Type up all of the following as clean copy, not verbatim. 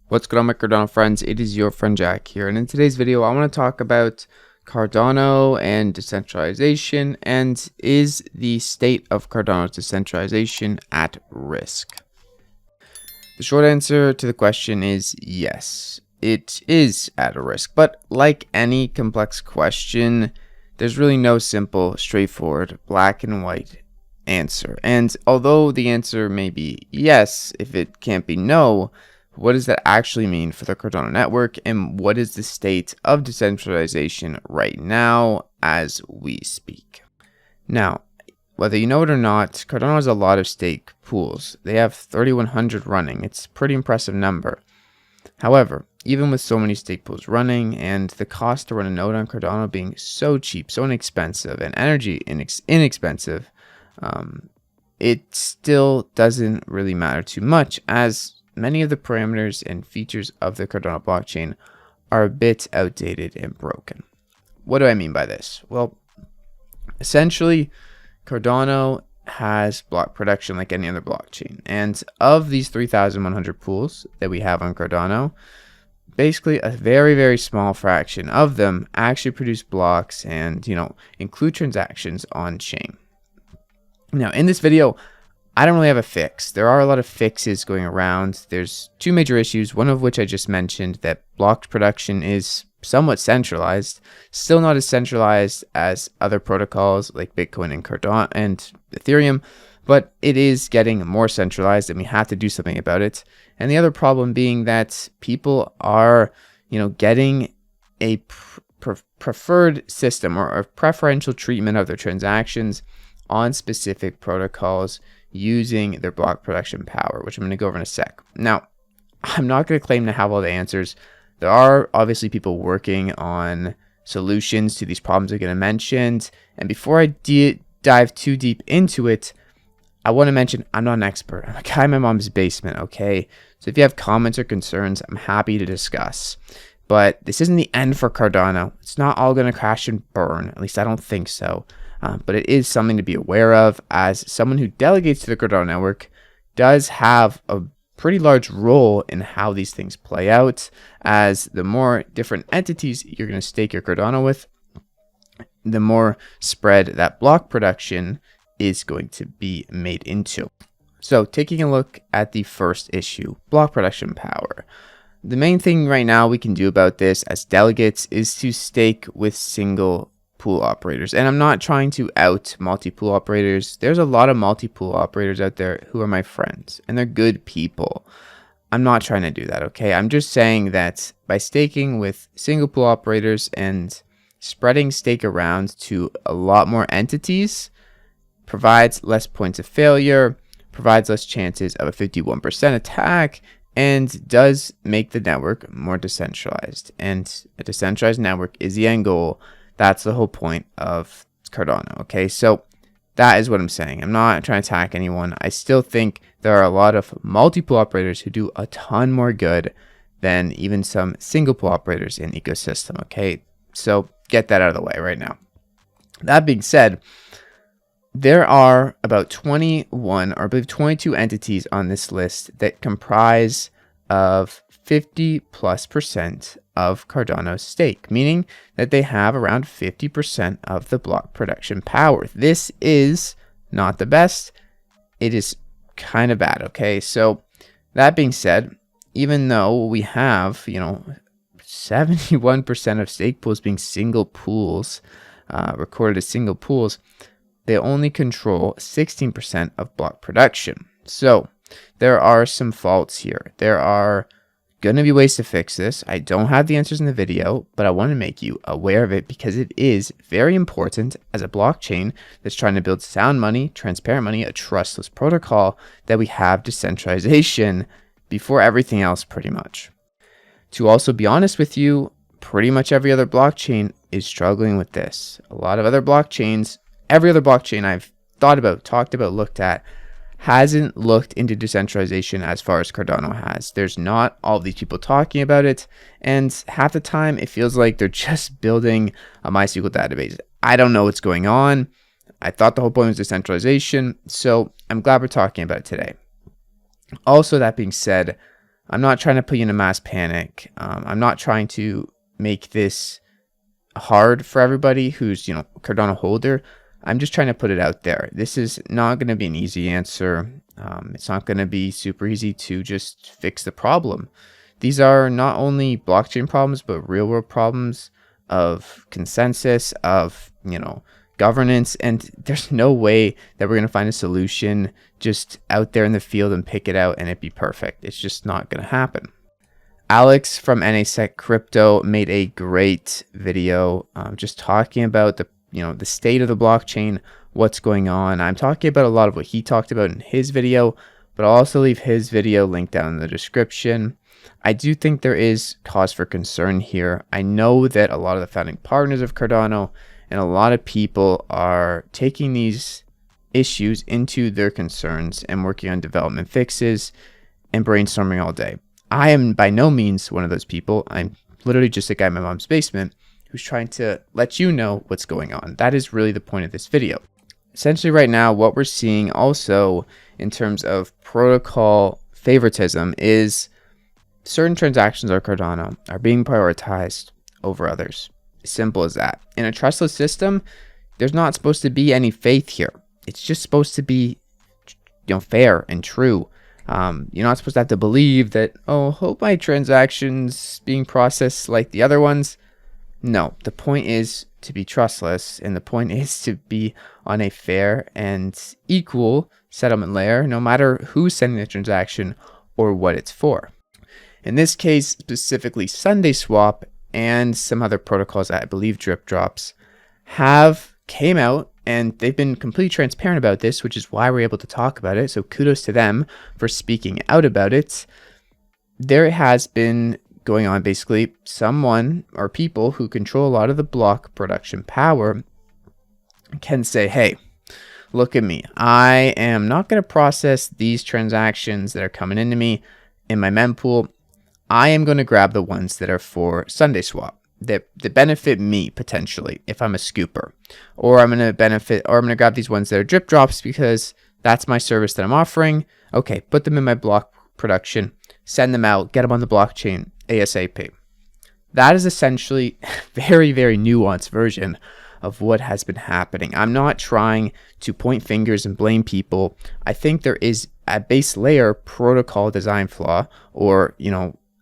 What's good on my Cardano friends? It is your friend Jack here, and in today's video I want to talk about Cardano and decentralization, and is the state of Cardano's decentralization at risk? The short answer to the question is yes, it is at a risk, but like any complex question, there's really no simple, straightforward, black and white answer. And although the answer may be yes, if it can't be no, what does that actually mean for the Cardano network, and what is the state of decentralization right now as we speak? Now, whether you know it or not, Cardano has a lot of stake pools. They have 3,100 running. It's a pretty impressive number. However, even with so many stake pools running and the cost to run a node on Cardano being so cheap, so inexpensive, and energy inexpensive, it still doesn't really matter too much, as many of the parameters and features of the Cardano blockchain are a bit outdated and broken. What do I mean by this? Well, essentially, Cardano has block production like any other blockchain. And of these 3,100 pools that we have on Cardano, basically a very, very small fraction of them actually produce blocks and, include transactions on chain. Now, in this video, I don't really have a fix. There are a lot of fixes going around. There's two major issues, one of which I just mentioned, that block production is somewhat centralized, still not as centralized as other protocols like Bitcoin and Cardano and Ethereum, but it is getting more centralized and we have to do something about it. And the other problem being that people are, getting a preferred system or a preferential treatment of their transactions on specific protocols using their block production power, which I'm going to go over in a sec. Now, I'm not going to claim to have all the answers. There are obviously people working on solutions to these problems I'm going to mention. And before I dive too deep into it, I want to mention I'm not an expert. I'm a guy in my mom's basement, okay? So if you have comments or concerns, I'm happy to discuss. But this isn't the end for Cardano. It's not all going to crash and burn. At least I don't think so. But it is something to be aware of, as someone who delegates to the Cardano network does have a pretty large role in how these things play out, as the more different entities you're going to stake your Cardano with, the more spread that block production is going to be made into. So taking a look at the first issue, block production power. The main thing right now we can do about this as delegates is to stake with single pool operators. And I'm not trying to out multi-pool operators. There's a lot of multi-pool operators out there who are my friends and they're good people. I'm not trying to do that, okay? I'm just saying that by staking with single pool operators and spreading stake around to a lot more entities provides less points of failure, provides less chances of a 51% attack, and does make the network more decentralized. And a decentralized network is the end goal. That's the whole point of Cardano, okay? So that is what I'm saying. I'm not trying to attack anyone. I still think there are a lot of multi-pool operators who do a ton more good than even some single-pool operators in the ecosystem, okay? So get that out of the way right now. That being said, there are about 21 or I believe 22 entities on this list that comprise of 50+% of Cardano's stake, meaning that they have around 50% of the block production power. This is not the best. It is kind of bad, okay? So that being said, even though we have, 71% of stake pools being single pools, recorded as single pools, they only control 16% of block production. So there are some faults here. There are going to be ways to fix this. I don't have the answers in the video, but I want to make you aware of it because it is very important as a blockchain that's trying to build sound money, transparent money, a trustless protocol, that we have decentralization before everything else pretty much. To also be honest with you, pretty much every other blockchain is struggling with this. A lot of other blockchains, every other blockchain I've thought about, talked about, looked at, hasn't looked into decentralization as far as Cardano has. There's not all these people talking about it, and half the time it feels like they're just building a MySQL database. I don't know what's going on. I thought the whole point was decentralization, so I'm glad we're talking about it today. Also, that being said, I'm not trying to put you in a mass panic. I'm not trying to make this hard for everybody who's, Cardano holder. I'm just trying to put it out there. This is not going to be an easy answer. It's not going to be super easy to just fix the problem. These are not only blockchain problems, but real world problems of consensus, of, governance. And there's no way that we're going to find a solution just out there in the field and pick it out and it be perfect. It's just not going to happen. Alex from NASEC Crypto made a great video just talking about the state of the blockchain, what's going on. I'm talking about a lot of what he talked about in his video, but I'll also leave his video linked down in the description. I do think there is cause for concern here. I know that a lot of the founding partners of Cardano and a lot of people are taking these issues into their concerns and working on development fixes and brainstorming all day. I am by no means one of those people. I'm literally just a guy in my mom's basement who's trying to let you know what's going on. That is really the point of this video. Essentially right now, what we're seeing also in terms of protocol favoritism is certain transactions on Cardano are being prioritized over others. Simple as that. In a trustless system, there's not supposed to be any faith here. It's just supposed to be, fair and true. You're not supposed to have to believe that, hope my transactions being processed like the other ones. No, the point is to be trustless, and the point is to be on a fair and equal settlement layer, no matter who's sending the transaction or what it's for. In this case, specifically SundaeSwap and some other protocols, I believe Drip Drops, came out and they've been completely transparent about this, which is why we're able to talk about it. So kudos to them for speaking out about it. There has been going on basically someone or people who control a lot of the block production power can say, hey, look at me. I am not going to process these transactions that are coming into me in my mempool. I am going to grab the ones that are for SundaeSwap that benefit me potentially if I'm a scooper, or I'm going to grab these ones that are drip drops because that's my service that I'm offering. Okay, put them in my block production, send them out, get them on the blockchain ASAP. That is essentially a very, very nuanced version of what has been happening. I'm not trying to point fingers and blame people. I think there is a base layer protocol design flaw, or,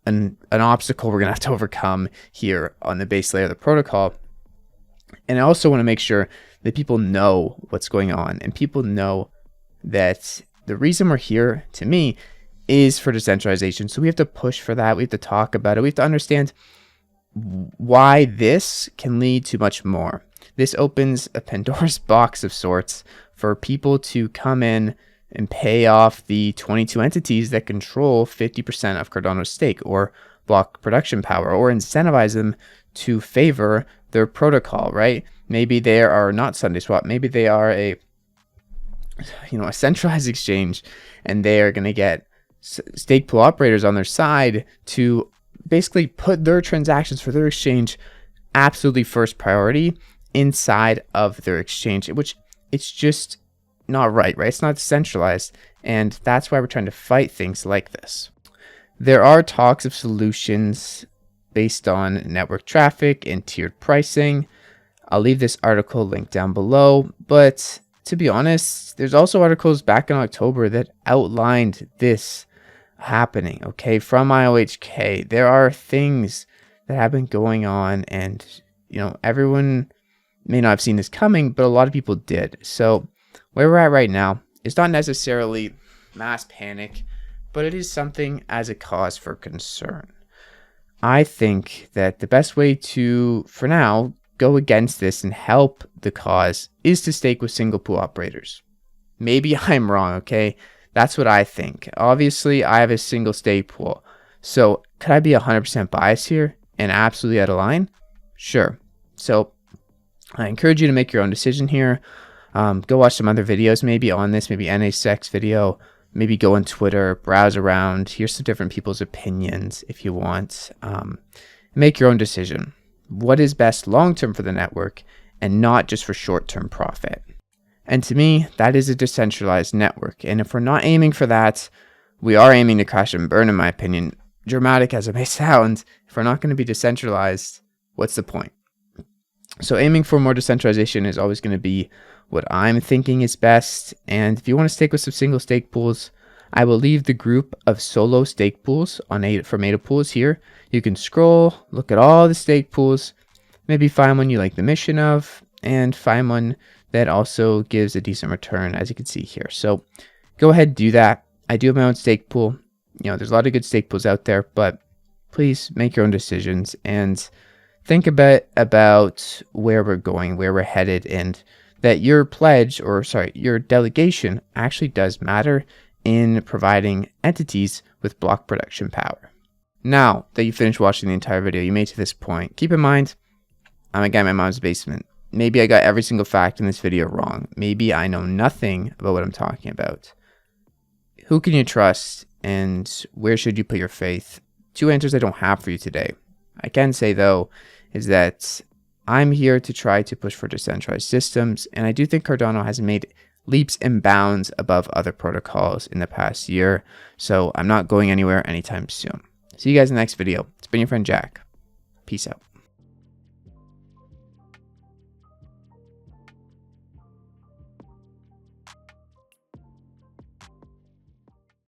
an obstacle we're going to have to overcome here on the base layer of the protocol. And I also want to make sure that people know what's going on, and people know that the reason we're here, to me, is for decentralization. So we have to push for that. We have to talk about it. We have to understand why this can lead to much more. This opens a Pandora's box of sorts for people to come in and pay off the 22 entities that control 50% of Cardano's stake or block production power, or incentivize them to favor their protocol, right? Maybe they are not SundaeSwap. Maybe they are a centralized exchange, and they are going to get stake pool operators on their side to basically put their transactions for their exchange absolutely first priority inside of their exchange, which it's just not right? It's not decentralized, and that's why we're trying to fight things like this. There are talks of solutions based on network traffic and tiered pricing. I'll leave this article linked down below, but to be honest, there's also articles back in October that outlined this happening, okay, from IOHK. There are things that have been going on, and everyone may not have seen this coming, but a lot of people did. So where we're at right now is not necessarily mass panic, but it is something as a cause for concern. I think that the best way to, for now, go against this and help the cause is to stake with single pool operators. Maybe I'm wrong, okay? That's what I think. Obviously, I have a single stake pool. So could I be 100% biased here and absolutely out of line? Sure. So I encourage you to make your own decision here. Go watch some other videos maybe on this, maybe NASEC's video, maybe go on Twitter, browse around, hear some different people's opinions if you want. Make your own decision. What is best long-term for the network and not just for short-term profit? And to me, that is a decentralized network. And if we're not aiming for that, we are aiming to crash and burn, in my opinion. Dramatic as it may sound, if we're not going to be decentralized, what's the point? So aiming for more decentralization is always going to be what I'm thinking is best. And if you want to stick with some single stake pools, I will leave the group of solo stake pools on from ADA pools here. You can scroll, look at all the stake pools, maybe find one you like the mission of, and find one that also gives a decent return, as you can see here. So go ahead and do that. I do have my own stake pool. There's a lot of good stake pools out there, but please make your own decisions and think about where we're going, where we're headed, and that your pledge, or sorry, your delegation actually does matter in providing entities with block production power. Now that you finished watching the entire video, you made to this point, keep in mind, I'm a guy in my mom's basement. Maybe I got every single fact in this video wrong. Maybe I know nothing about what I'm talking about. Who can you trust, and where should you put your faith? Two answers I don't have for you today. I can say, though, is that I'm here to try to push for decentralized systems, and I do think Cardano has made leaps and bounds above other protocols in the past year, so I'm not going anywhere anytime soon. See you guys in the next video. It's been your friend Jack. Peace out.